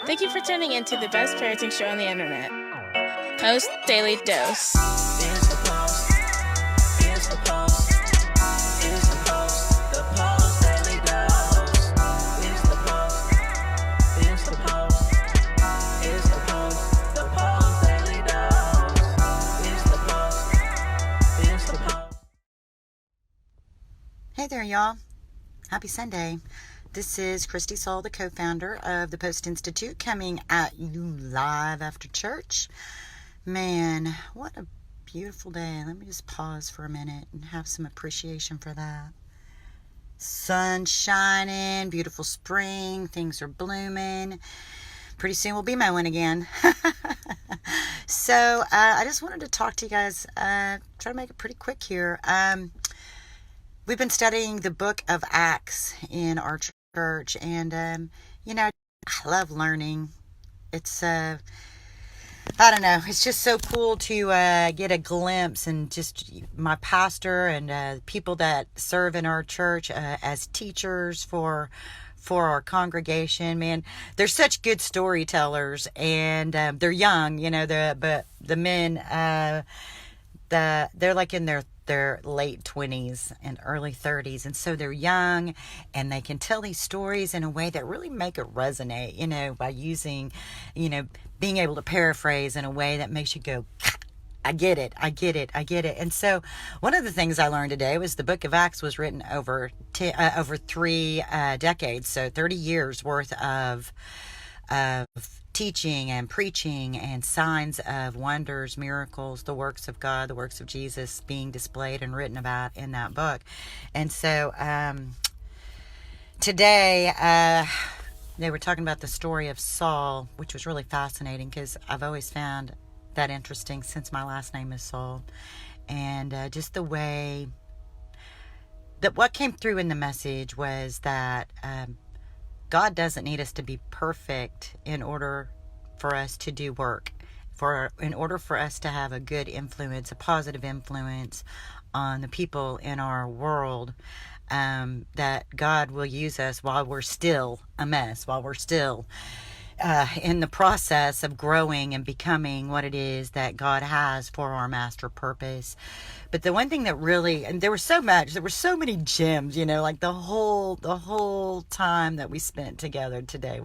Thank you for tuning in to the best parenting show on the internet, Post Daily Dose. It's the Post. It's the Post. It's the Post. The Post Daily Dose. It's the Post. It's the Post. It's the Post. The Post Daily Dose. It's the Post. It's the Post. Hey there, y'all. Happy Sunday. This is Christy Saul, the co-founder of the Post+Institute, coming at you live after church. Man, what a beautiful day. Let me just pause for a minute and have some appreciation for that. Sun shining, beautiful spring, things are blooming. Pretty soon we'll be mowing again. So I just wanted to talk to you guys, try to make it pretty quick here. We've been studying the book of Acts in our church, and I love learning. It's I don't know, it's just so cool to get a glimpse, and just my pastor and people that serve in our church as teachers for our congregation. Man, they're such good storytellers, and they're young, but the men, they're like in their late 20s and early 30s, and so they're young, and they can tell these stories in a way that really make it resonate, by using, being able to paraphrase in a way that makes you go, I get it. And so one of the things I learned today was the book of Acts was written over 3 decades, so 30 years worth of teaching and preaching and signs of wonders, miracles, the works of God, the works of Jesus being displayed and written about in that book. And so today they were talking about the story of Saul, which was really fascinating because I've always found that interesting since my last name is Saul. And just the way that what came through in the message was that God doesn't need us to be perfect in order for us to do work, in order for us to have a good influence, a positive influence on the people in our world, that God will use us while we're still a mess, while we're still in the process of growing and becoming what it is that God has for our master purpose. But the one thing that really, and there were so many gems, like the whole time that we spent together today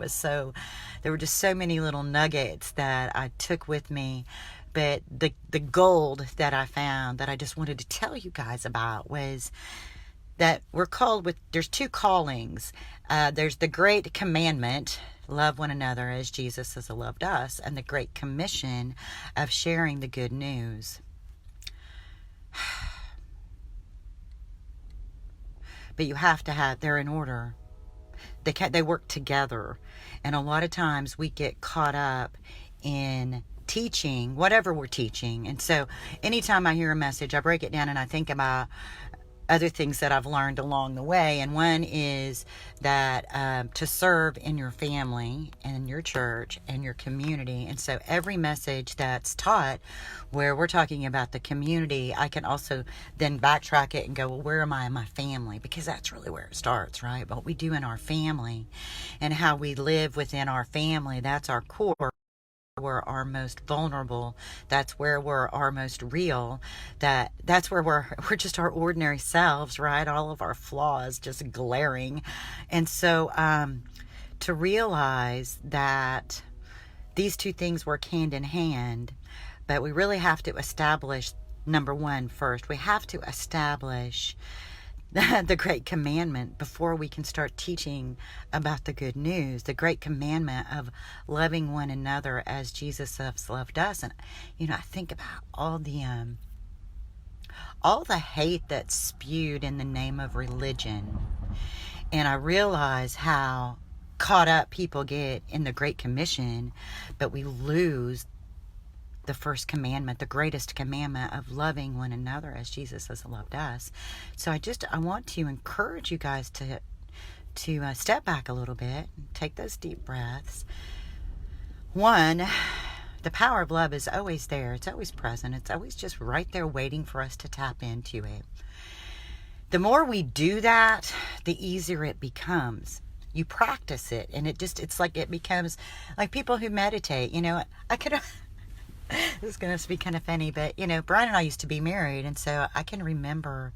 there were just so many little nuggets that I took with me. But the gold that I found that I just wanted to tell you guys about was that there's 2 callings. There's the Great Commandment, love one another as Jesus has loved us, and the Great Commission of sharing the good news. But you have to they're in order. They work together. And a lot of times we get caught up in teaching, whatever we're teaching. And so anytime I hear a message, I break it down and I think about other things that I've learned along the way. And one is that to serve in your family and your church and your community. And so every message that's taught where we're talking about the community, I can also then backtrack it and go, well, where am I in my family? Because that's really where it starts, right? What we do in our family and how we live within our family, that's our core. We're our most vulnerable. That's where we're our most real. That's where we're just our ordinary selves, right? All of our flaws just glaring. And so to realize that these 2 things work hand in hand, but we really have to establish, number 1 first. We have to establish the Great Commandment before we can start teaching about the good news. The Great Commandment of loving one another as Jesus has loved us. And I think about all the hate that's spewed in the name of religion, and I realize how caught up people get in the Great Commission, but we lose the first commandment, the greatest commandment of loving one another as Jesus has loved us. So I want to encourage you guys to step back a little bit, take those deep breaths. 1, the power of love is always there. It's always present. It's always just right there waiting for us to tap into it. The more we do that, the easier it becomes. you practice it, and it's like it becomes like people who meditate. I could this is going to be kind of funny, but Brian and I used to be married, and so I can remember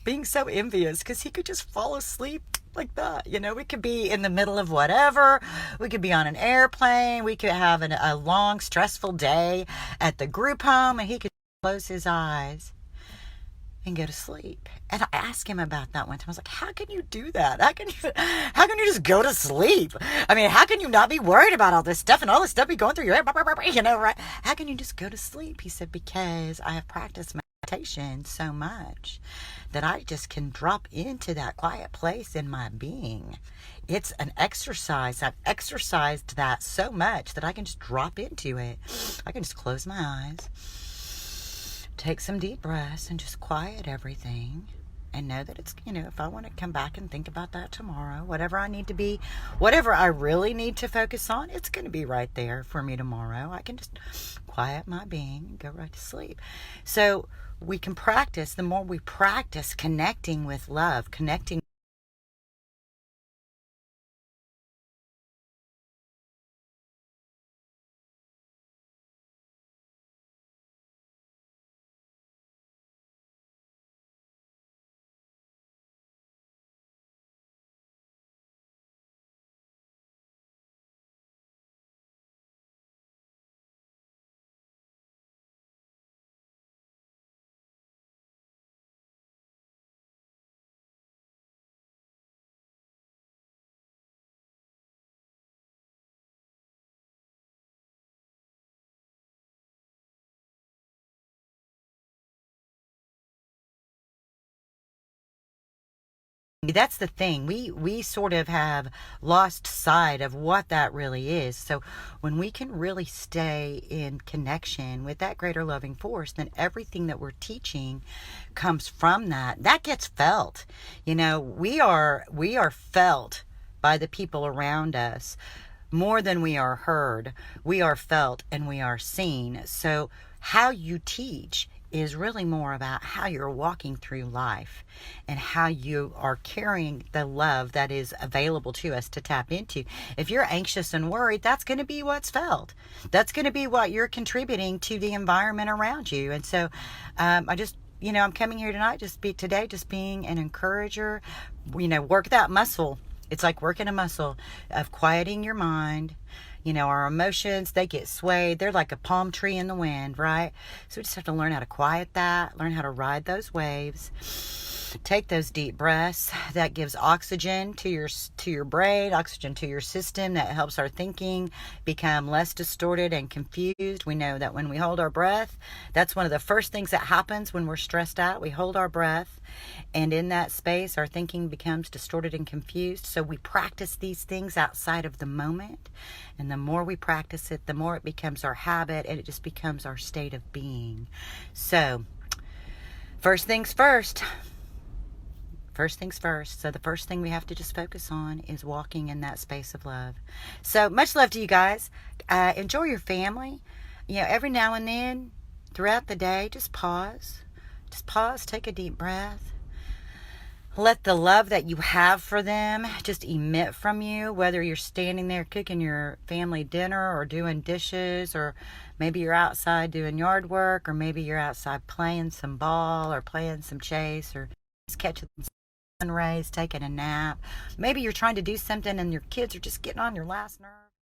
being so envious because he could just fall asleep like that. We could be in the middle of whatever. We could be on an airplane. We could have a long, stressful day at the group home, and he could close his eyes and go to sleep. And I asked him about that one time. I was like, how can you do that? How can you just go to sleep? I mean, how can you not be worried about all this stuff and all this stuff be going through your head? Right? How can you just go to sleep? He said, because I have practiced meditation so much that I just can drop into that quiet place in my being. It's an exercise. I've exercised that so much that I can just drop into it. I can just close my eyes, take some deep breaths, and just quiet everything, and know that it's, if I want to come back and think about that tomorrow, whatever I really need to focus on, it's going to be right there for me tomorrow. I can just quiet my being and go right to sleep. So we can practice. The more we practice connecting with love, connecting That's the thing. We sort of have lost sight of what that really is. So when we can really stay in connection with that greater loving force, then everything that we're teaching comes from that. That gets felt. We are felt by the people around us more than we are heard. We are felt and we are seen. So how you teach is really more about how you're walking through life and how you are carrying the love that is available to us to tap into. If you're anxious and worried, that's going to be what's felt. That's going to be what you're contributing to the environment around you. And so I'm coming here tonight just being an encourager. Work that muscle. It's like working a muscle of quieting your mind. Our emotions, they get swayed. They're like a palm tree in the wind, right? So we just have to learn how to quiet that, learn how to ride those waves. Take those deep breaths. That gives oxygen to your brain, oxygen to your system. That helps our thinking become less distorted and confused. We know that when we hold our breath, that's one of the first things that happens when we're stressed out. We hold our breath, and in that space, our thinking becomes distorted and confused. So we practice these things outside of the moment. And the more we practice it, the more it becomes our habit, and it just becomes our state of being. So, first things first. So the first thing we have to just focus on is walking in that space of love. So much love to you guys. Enjoy your family. Every now and then throughout the day, just pause. Take a deep breath. Let the love that you have for them just emit from you, whether you're standing there cooking your family dinner or doing dishes, or maybe you're outside doing yard work, or maybe you're outside playing some ball or playing some chase, or just catching some sun rays, taking a nap. Maybe you're trying to do something and your kids are just getting on your last nerve.